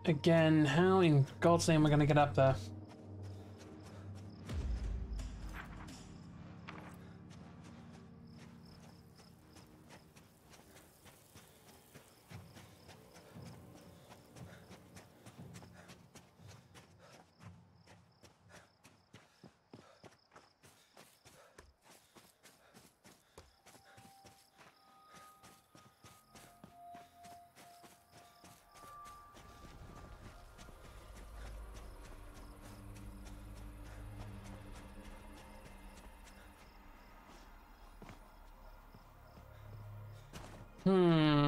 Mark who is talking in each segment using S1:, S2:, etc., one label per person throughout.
S1: Again, how in God's name am I going to get up there? Hmm.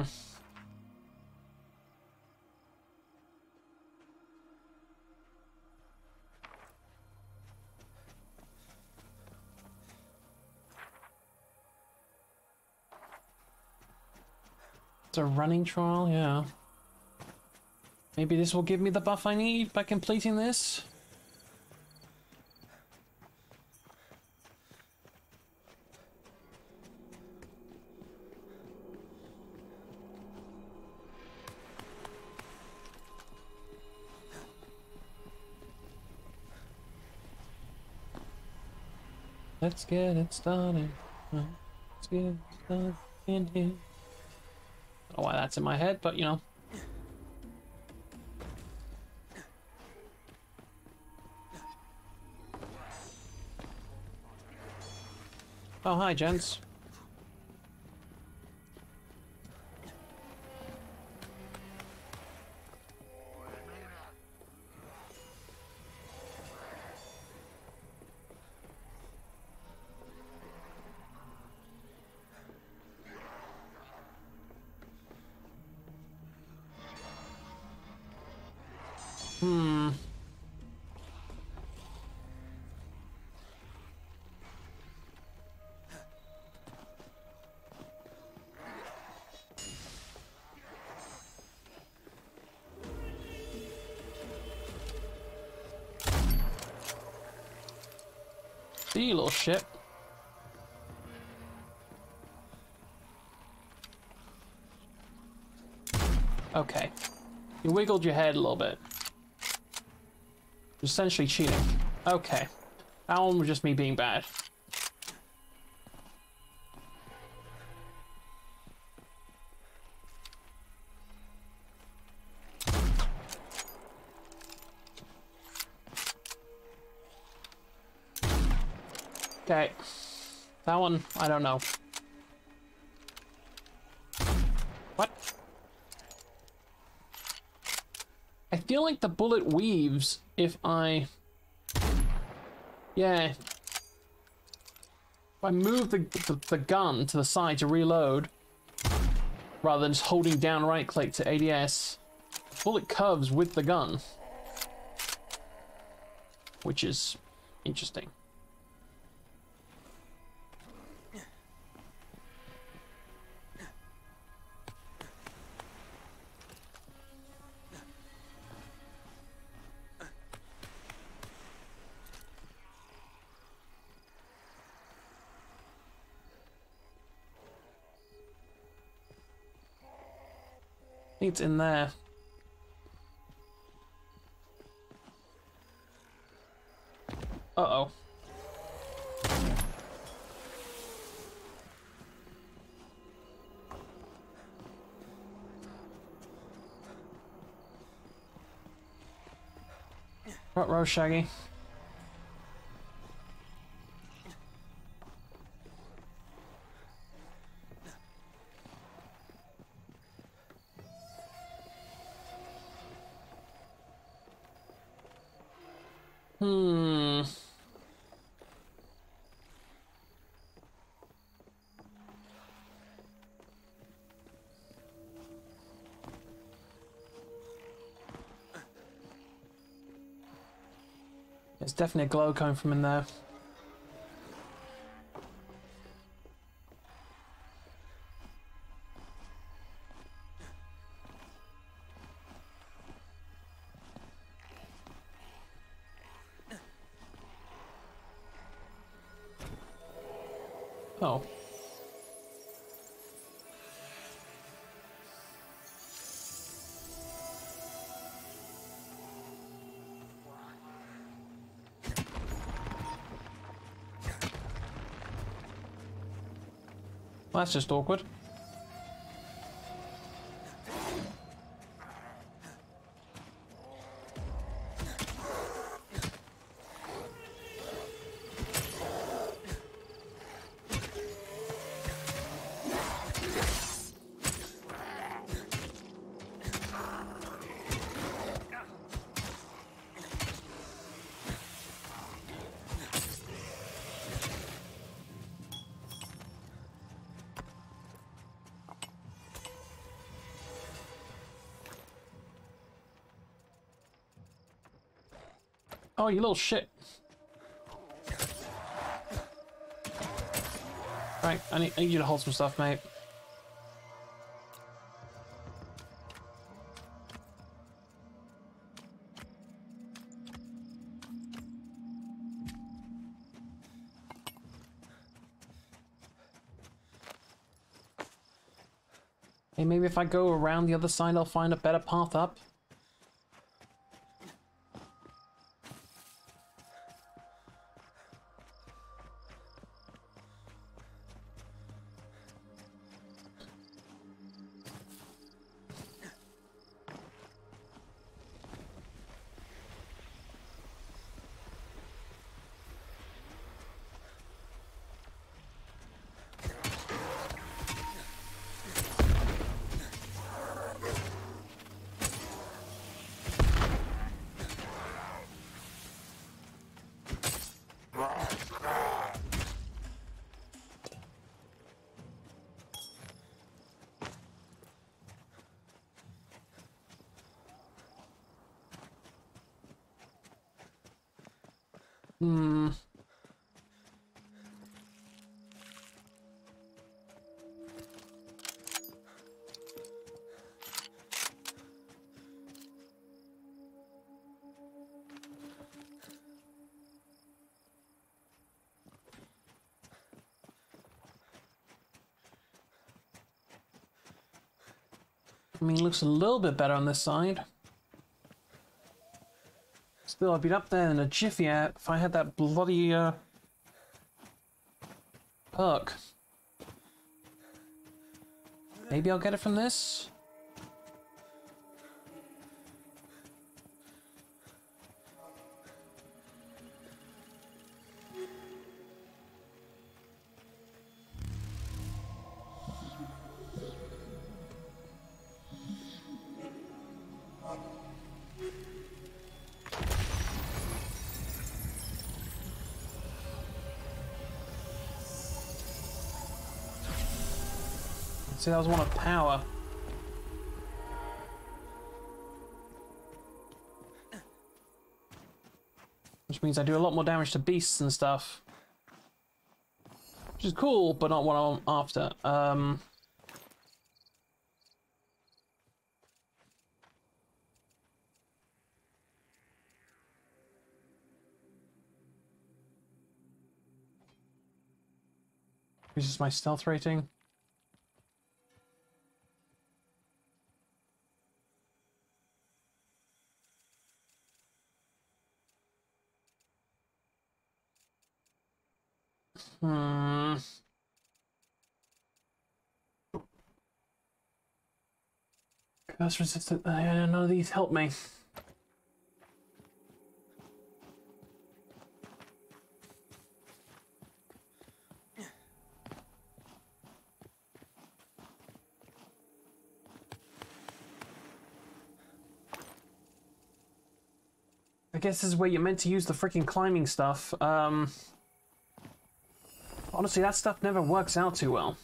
S1: It's a running trial, yeah. Maybe this will give me the buff I need by completing this. Let's get it started. Let's get it started in here. I don't know why that's in my head, but you know. Oh, hi, gents. Hmm. See you, little shit. Okay. You wiggled your head a little bit. Essentially cheating. Okay. That one was just me being bad. Okay. That one, I don't know. What? I feel like the bullet weaves if I... Yeah. If I move the gun to the side to reload, rather than just holding down right click to ADS, the bullet curves with the gun. Which is interesting. I think it's in there. Uh-oh. Front row, Shaggy. Hmm. There's definitely a glow coming from in there. Oh. That's just awkward. Oh, you little shit. Right, I need you to hold some stuff, mate. Hey, maybe if I go around the other side, I'll find a better path up. Hmm. I mean, it looks a little bit better on this side. Still, I'd be up there in a jiffy if I had that bloody perk. Maybe I'll get it from this? See, that was one of power. Which means I do a lot more damage to beasts and stuff. Which is cool, but not what I'm after. Increases my stealth rating. Curse resistant. None of these help me. I guess this is where you're meant to use the freaking climbing stuff. Honestly, that stuff never works out too well.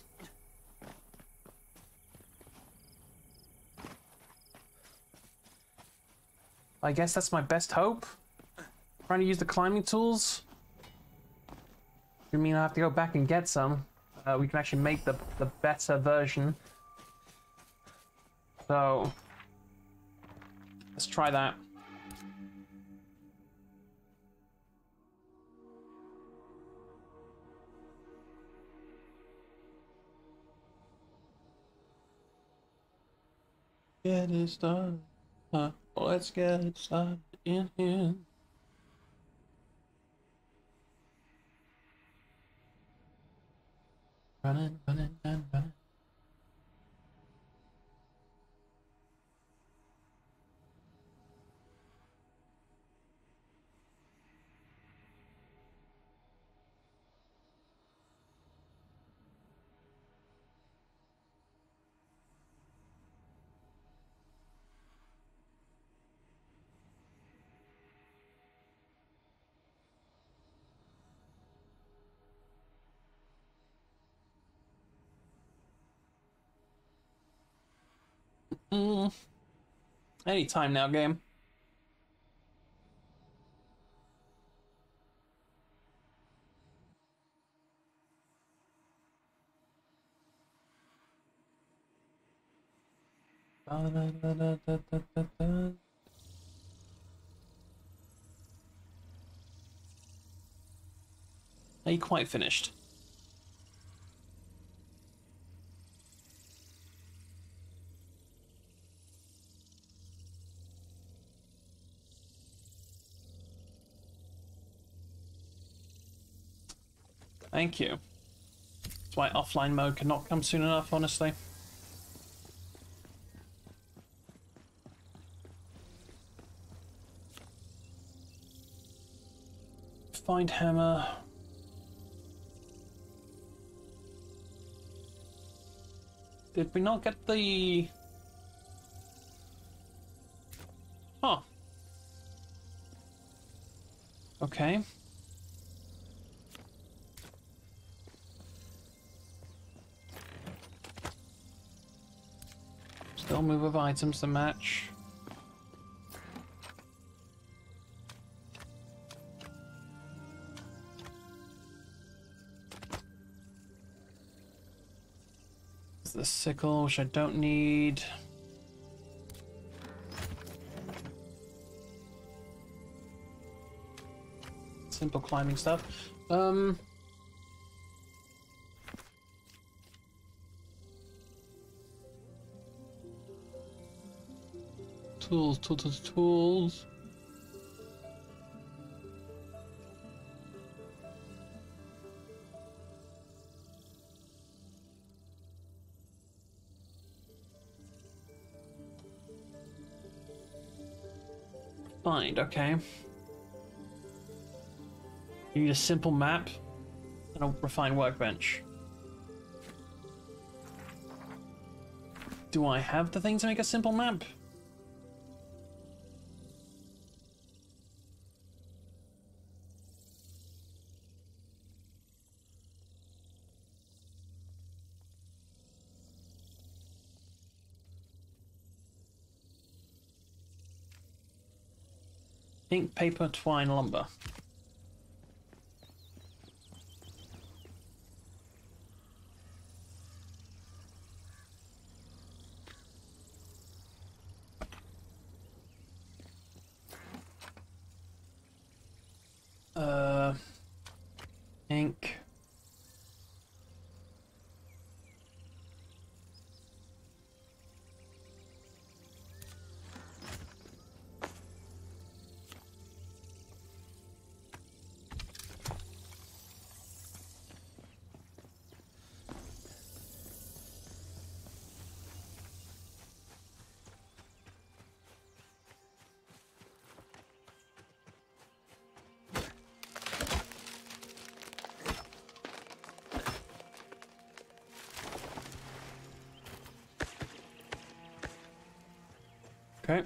S1: I guess that's my best hope. Trying to use the climbing tools. I mean, I have to go back and get some. We can actually make the better version. So, let's try that. Get it started. Let's get it started in here. Running, running, running. Anytime now, game. Are you quite finished? Thank you. That's why offline mode cannot come soon enough, honestly. Find hammer. Did we not get the... Huh. Okay. Still move of items to match. The sickle, which I don't need. Simple climbing stuff. Tools. Find, okay. You need a simple map and a refined workbench. Do I have the thing to make a simple map? Ink, paper, twine, lumber. Ink. Okay.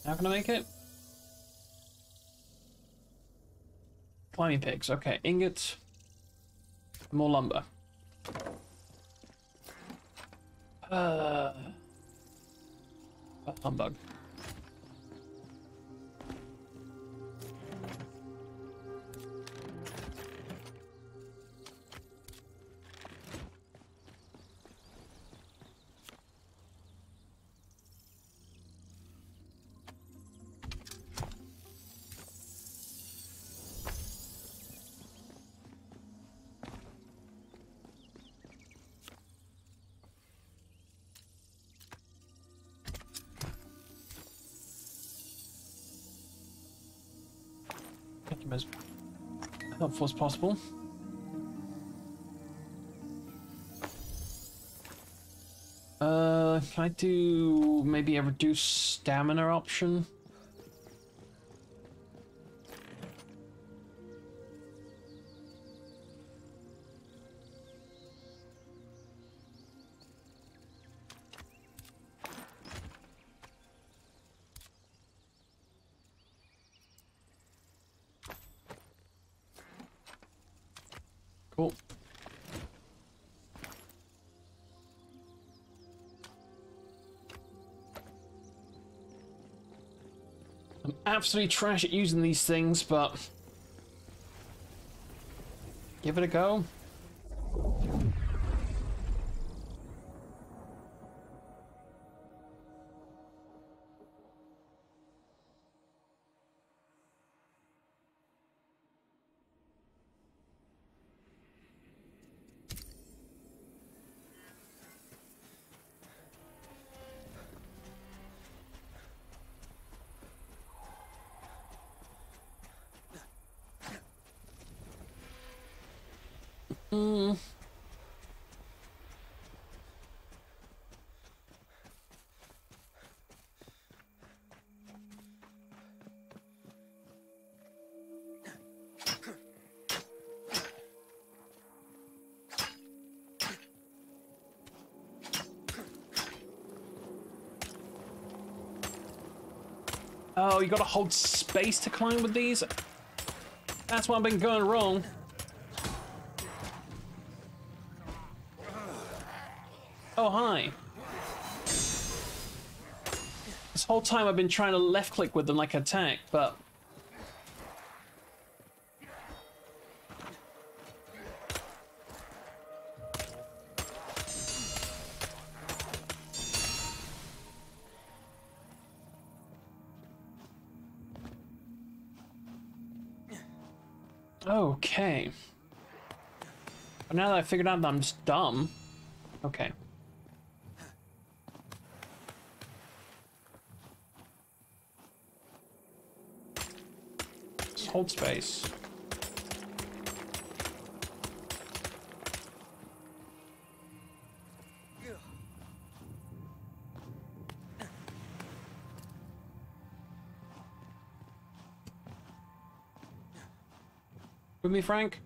S1: How can I make it? Climbing pigs. Okay, ingots. More lumber. Humbug. Make him as helpful as possible. Can I do maybe a reduced stamina option? Cool. I'm absolutely trash at using these things, but give it a go. Oh, you gotta hold space to climb with these? That's why I've been going wrong. Oh, hi. This whole time I've been trying to left click with them like attack, but... Okay. But now that I figured out that I'm just dumb. Okay. Just hold space. With me, Frank?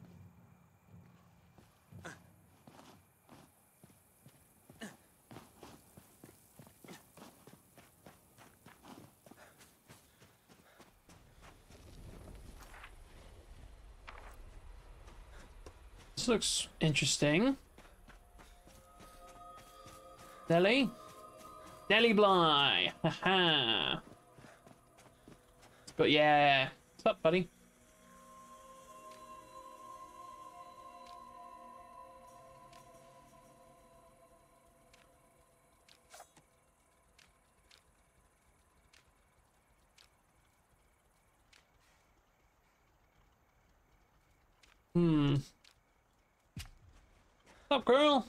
S1: This looks interesting. Nelly? Nelly Bly! Haha! But yeah. What's up, buddy? What's up, girl?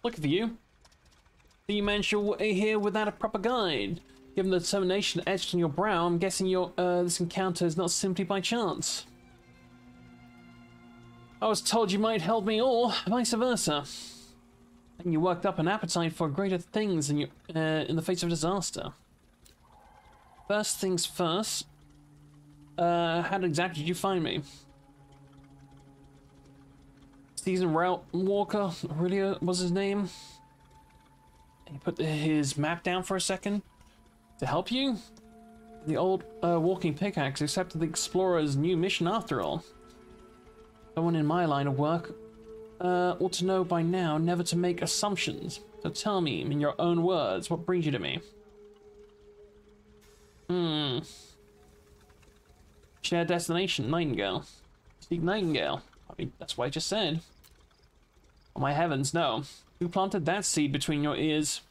S1: Looking for you. You managed your way here without a proper guide. Given the determination etched on your brow, I'm guessing your this encounter is not simply by chance. I was told you might help me, or vice versa. And you worked up an appetite for greater things in the face of disaster. First things first. How exactly did you find me? Seasoned Route Walker, really was his name. He put his map down for a second to help you. The old walking pickaxe accepted the explorer's new mission after all. Someone in my line of work ought to know by now never to make assumptions. So tell me, in your own words, what brings you to me? Shared destination, Nightingale. Seek Nightingale. I mean, that's what I just said. Oh my heavens, no. Who planted that seed between your ears?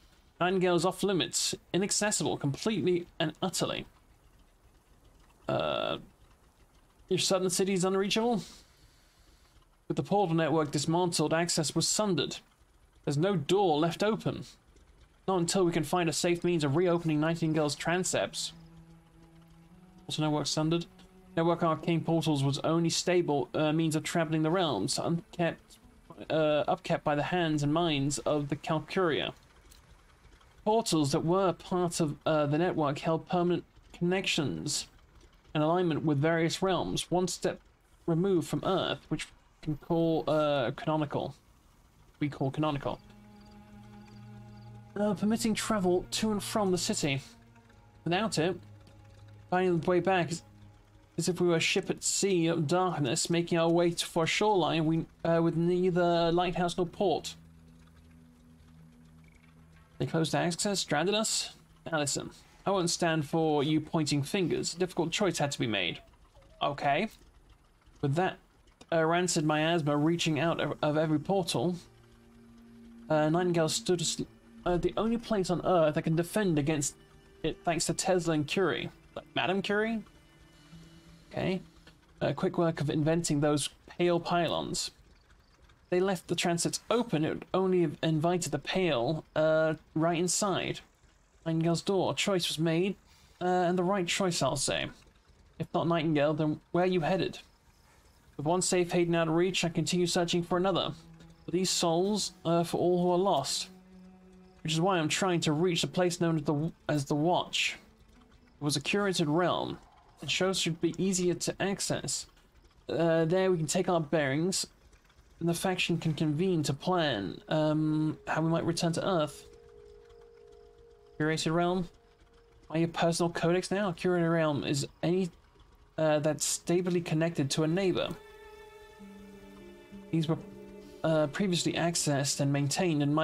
S1: Nightingale's off limits, inaccessible, completely and utterly. Your southern city is unreachable? With the portal network dismantled, access was sundered. There's no door left open. Not until we can find a safe means of reopening Nightingale's transepts. Also network sundered. Network arcane portals was only stable means of traveling the realms, upkept by the hands and minds of the Calcuria. Portals that were part of the network held permanent connections and alignment with various realms, one step removed from Earth, which we call canonical. Permitting travel to and from the city. Without it, finding the way back is as if we were a ship at sea of darkness, making our way for a shoreline with neither lighthouse nor port. They closed access, stranded us. Now listen, I won't stand for you pointing fingers. A difficult choice had to be made. Okay. With that rancid miasma reaching out of every portal, Nightingale stood as the only place on Earth that can defend against it thanks to Tesla and Curie. Like Madame Curie? Okay. Quick work of inventing those pale pylons. They left the transits open, it would only have invited the pale right inside. Nightingale's door. Choice was made, and the right choice, I'll say. If not Nightingale, then where are you headed? With one safe haven out of reach, I continue searching for another. For these souls, for all who are lost. Which is why I'm trying to reach the place known as the Watch. It was a curated realm. It should be easier to access. There we can take our bearings, and the faction can convene to plan how we might return to Earth. Curated realm? Are you personal codex now? Curated realm is any that's stably connected to a neighbor. These were previously accessed and maintained in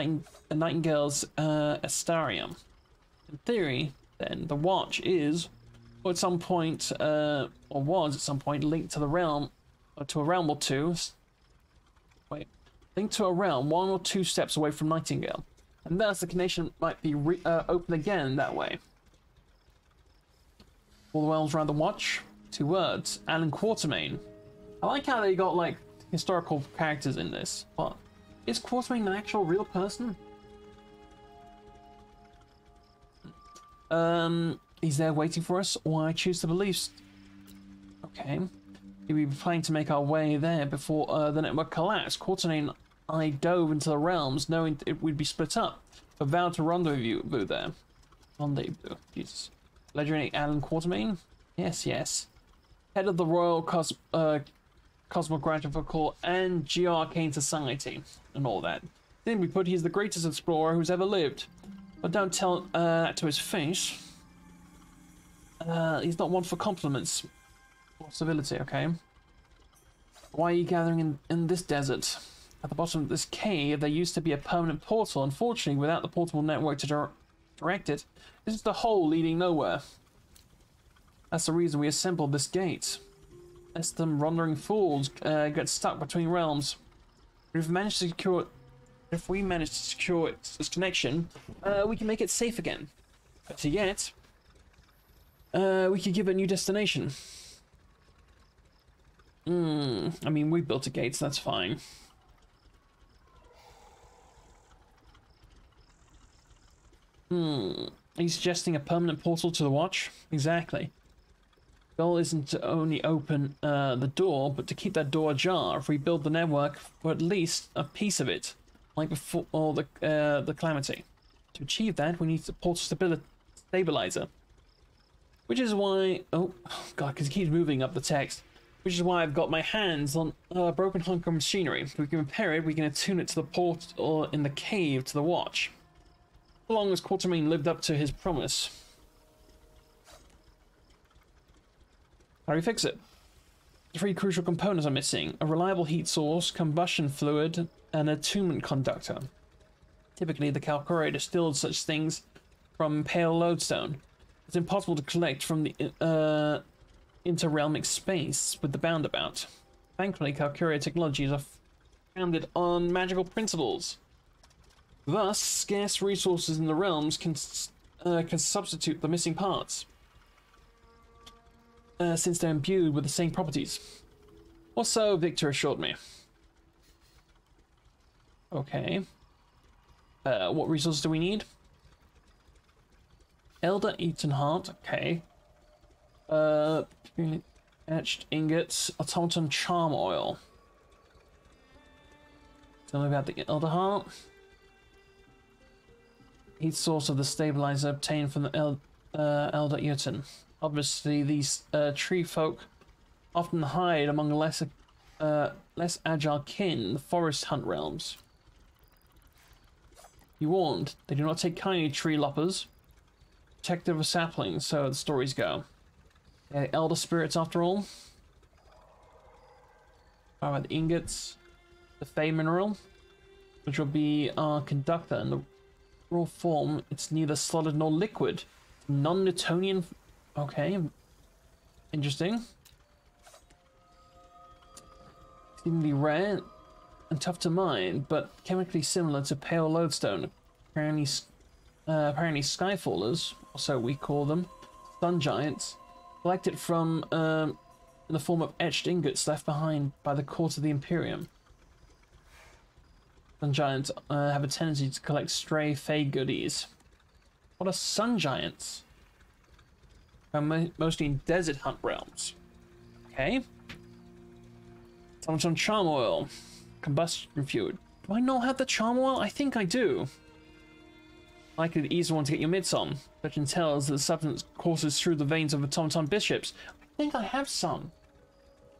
S1: Nightingale's Astarium. In theory, then, the Watch is, or at some point, or was at some point, linked to the realm, or to a realm or two. Wait, linked to a realm 1 or 2 steps away from Nightingale, and thus the connection might be open again that way. All the realms around the Watch. 2 words: Alan Quatermain. I like how they got like historical characters in this. What? Is Quatermain an actual real person? He's there waiting for us, or I choose to believe. Okay. We were planning to make our way there before the network collapsed. Quatermain and I dove into the realms, knowing it would be split up, but vowed to rendezvous there. Rendezvous, Jesus. Legendary Alan Quatermain? Yes, yes. Head of the Royal Cosmographical and Geoarcane Society, and all that. Simply put, he's the greatest explorer who's ever lived. But don't tell that to his face. He's not one for compliments or civility, okay? Why are you gathering in this desert? At the bottom of this cave, there used to be a permanent portal. Unfortunately, without the portable network to direct it, this is the hole leading nowhere. That's the reason we assembled this gate. Lest them wandering fools get stuck between realms. If we manage to secure its connection, we can make it safe again. Better yet, we could give it a new destination. I mean, we built a gate, so that's fine. Are you suggesting a permanent portal to the Watch? Exactly. The goal isn't to only open the door, but to keep that door ajar. If we build the network for at least a piece of it, like before the calamity. To achieve that, we need a portal stabilizer. Which is why... Oh, God, because it keeps moving up the text. Which is why I've got my hands on a broken hunk of machinery. If we can repair it, we can attune it to the portal in the cave to the Watch. So long as Quatermain lived up to his promise. How do we fix it? 3 crucial components are missing. A reliable heat source, combustion fluid, and an attunement conductor. Typically, the Calcura distilled such things from pale lodestone. It's impossible to collect from the interrealmic space with the boundabout. Thankfully, Calcura technologies are founded on magical principles. Thus, scarce resources in the realms can substitute the missing parts. Since they're imbued with the same properties. Or so Victor assured me. Okay. What resources do we need? Elder Eaton Heart, okay. Etched ingots, automaton charm oil. Tell me about the Elder Heart. Heat source of the stabilizer obtained from the Elder Eaton. Obviously, these tree folk often hide among less agile kin in the forest hunt realms. You warned, they do not take kindly tree loppers. Protective of saplings, so the stories go. Elder spirits after all. How about the ingots? The Fey mineral, which will be our conductor in the raw form. It's neither solid nor liquid. Non-Newtonian. Okay. Interesting. Seemingly rare and tough to mine, but chemically similar to pale lodestone. Apparently skyfallers, or so we call them, sun giants, collect it from in the form of etched ingots left behind by the court of the Imperium. Sun giants have a tendency to collect stray Fey goodies. What are sun giants? Mostly in desert hunt realms. Okay. Some charm oil. Combustion fluid. Do I not have the charm oil? I think I do. Likely the easier one to get your mitts on. Legend tells that the substance courses through the veins of automaton bishops. I think I have some.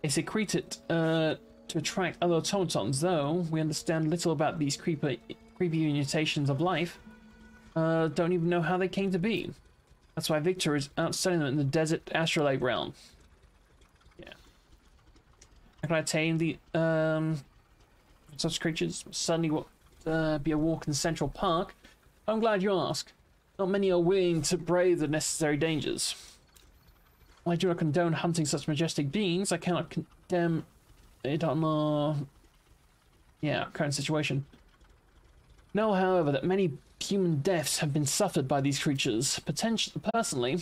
S1: They secrete it to attract other automatons, though we understand little about these creepy mutations of life. Don't even know how they came to be. That's why Victor is outselling them in the desert astrolabe realm. Yeah. How can I attain the such creatures? Suddenly will be a walk in Central Park. I'm glad you asked. Not many are willing to brave the necessary dangers. I do not condone hunting such majestic beings. I cannot condemn it on our current situation. Know, however, that many human deaths have been suffered by these creatures. Personally,